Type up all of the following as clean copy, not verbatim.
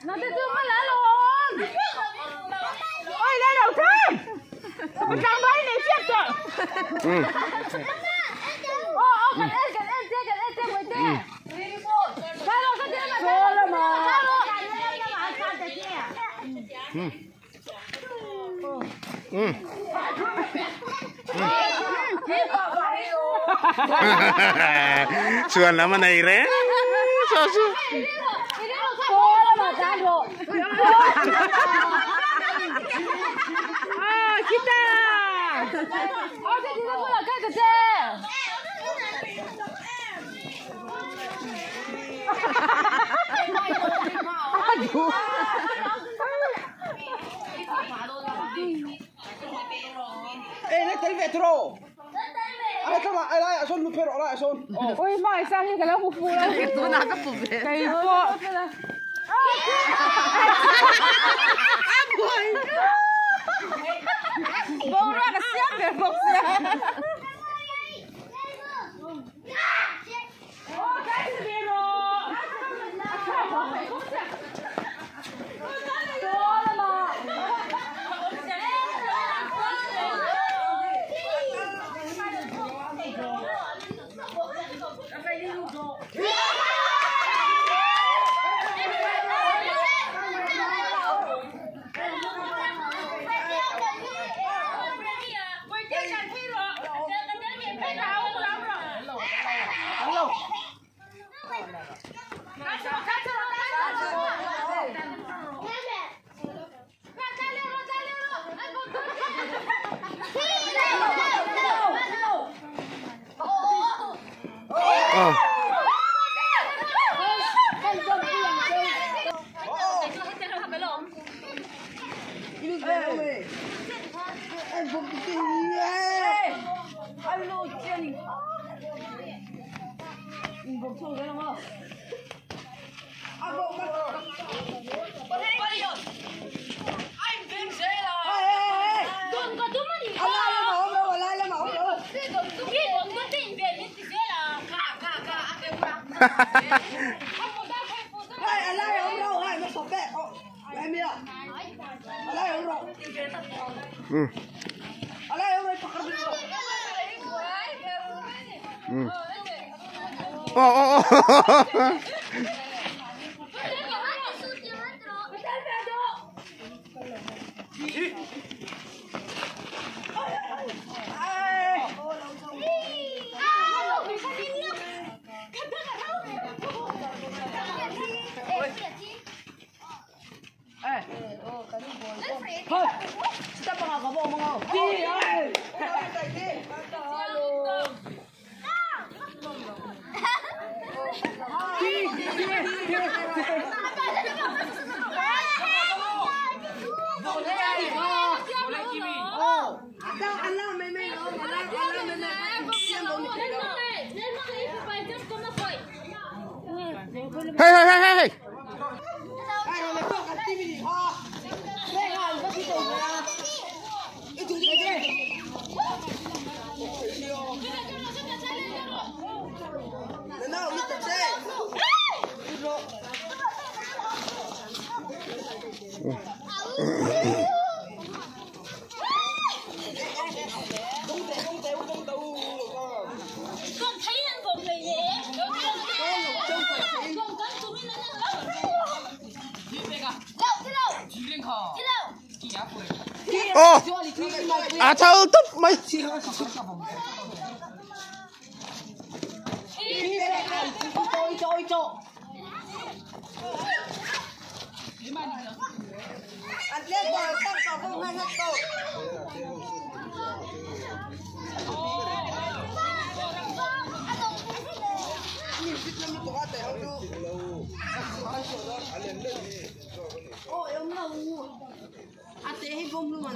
Nó tư tư mới lỡ luôn. Ôi lên đầu tiên. Con trắng đấy này chết rồi. Cần em với tê. Sao rồi cái tê mà. Sao rồi mà. Suan naman na ire. Sosu. Kita. Oke, kita mulai ke kecil. Aduh. Lấy tay về thô. Ai các bạn ai lại son lupero lại son. Ôi mai sang như cái lá phù đó. Cái túi nào có phù về. Cái phô. Bông ra cái xiếc để bông xiếc. Hey. Thâu túc mày. Ate, hey, bông luôn mà.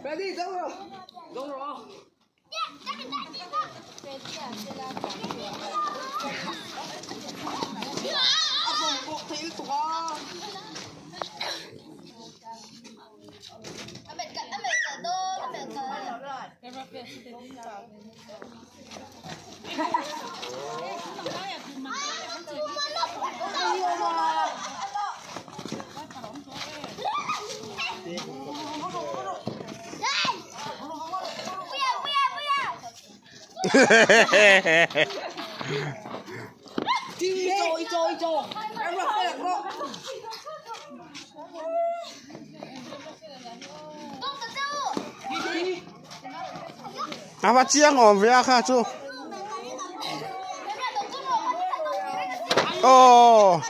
Bé đi đâu rồi? Đâu rồi? Ijo. Em là xe đó. Apa chiang om vía kha chu. Oh.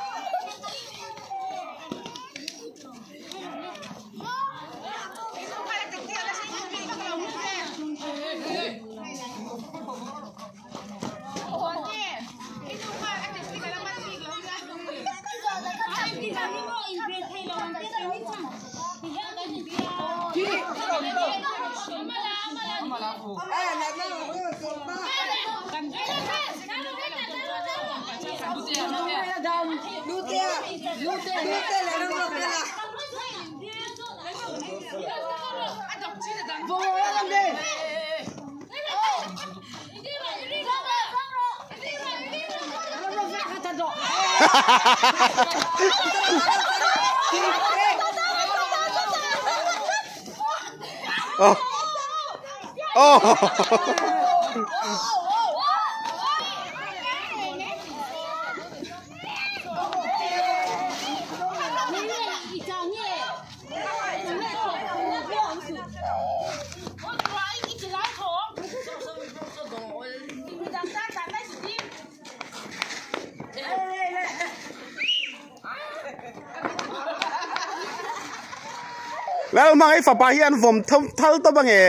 Oh. Oh.แล้วมาไอ้ฝาปาเฮียนผมเท่าตัวบังเอ๋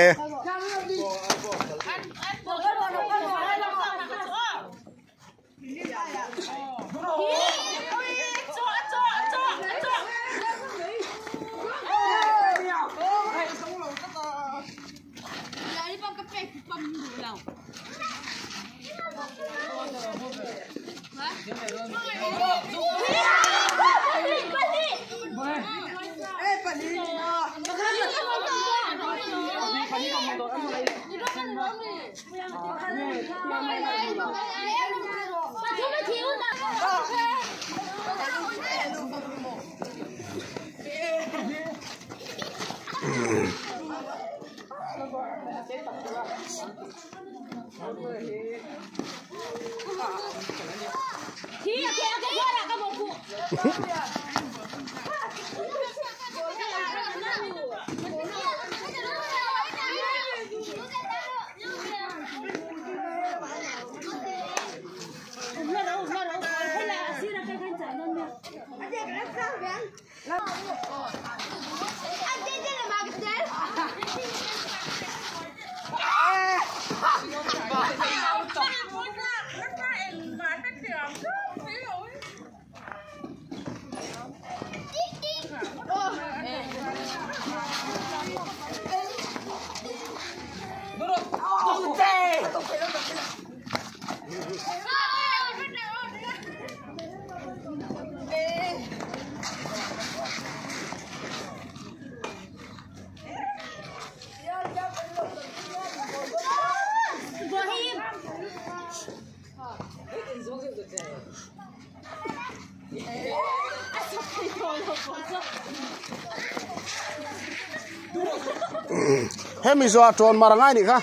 ให้มีส่วนโจรมาง่ายนี่ค่ะ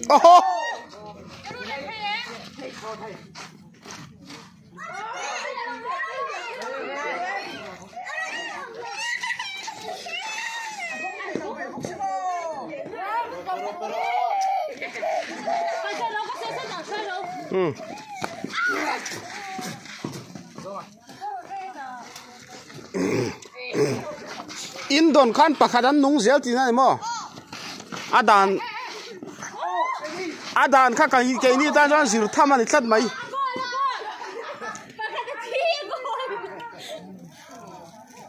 Oh. Indon kan pakhadan nung zel tina mo adan kha ka hi ke ni ta jan sir thamani thlat mai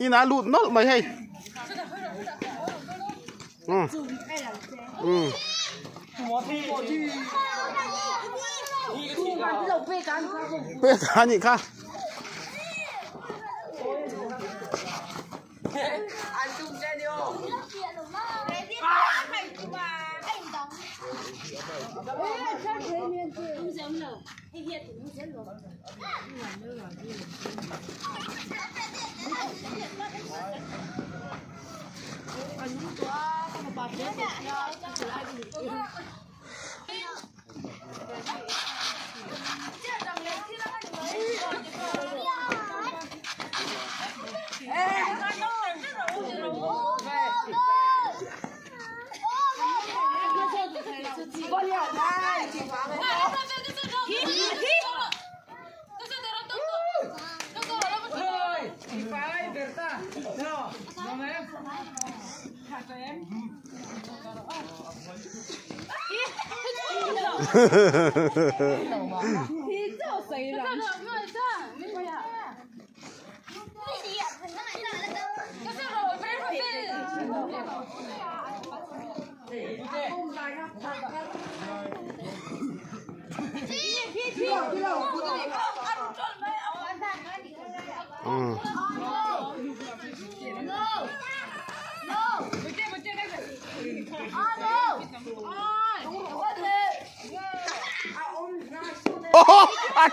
ina lut nol mai hay pe ka ni kha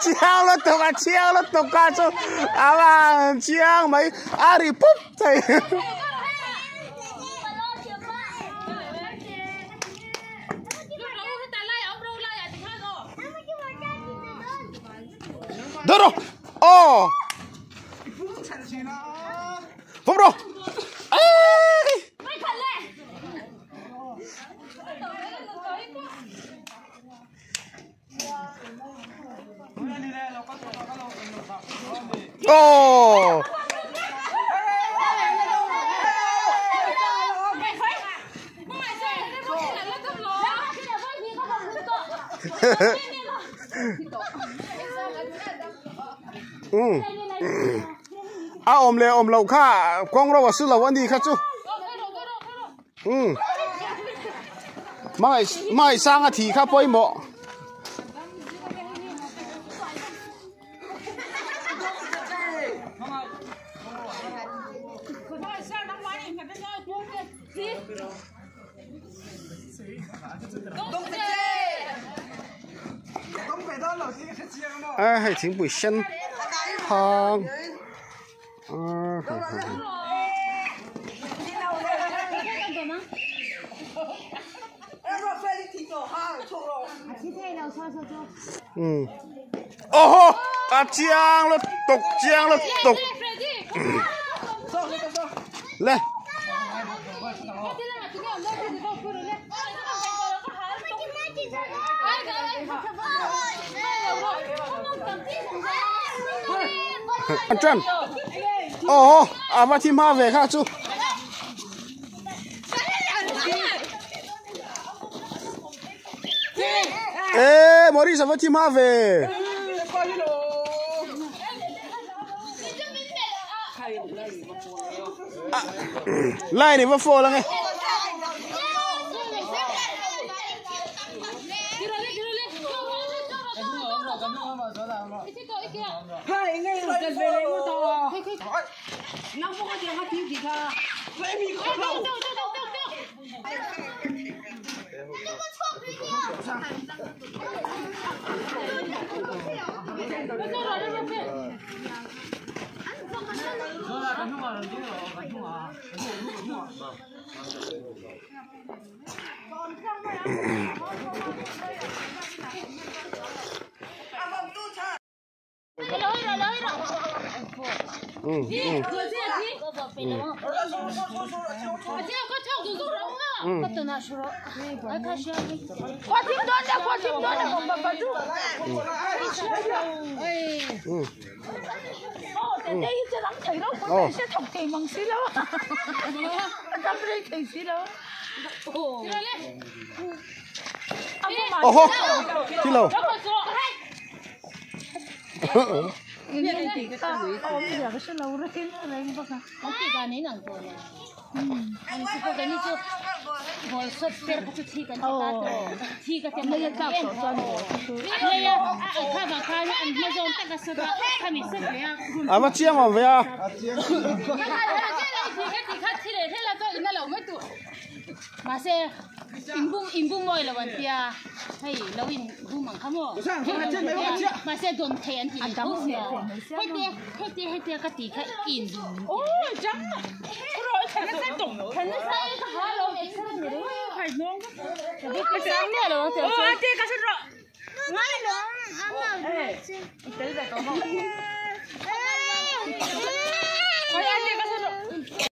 chiang lo to ka cho ama chiang mai ari pup thai Doro oh Phum rồi oh ôm lẩu kha quang rồi sư lẩu anh đi khát chú mai sang thì khá bôi mọ hay chính buổi sân hàng oh chiang nó tục lên anh Trần oh mà thì ma về khác chú ê Mori sao thì ma về lại này vào phô là nghe Hai ngay là cần về lấy một tàu. Nó không có tiền hát thiếu gì cả. Vậy mình không đâu. mà chiang mà về à mà xe in bung mồi là vấn đề hay lâu in bung bằng khăm mà xe đồn thèn thì không xe hết cái tí cái in ôi chắc rồi thèn nó sai tổng thèn nó sai cái hà lâu ấy sao vậy phải ngon cái sáng nè rồi thế cái sao rồi ngay rồi ăn nào thế tới đây có không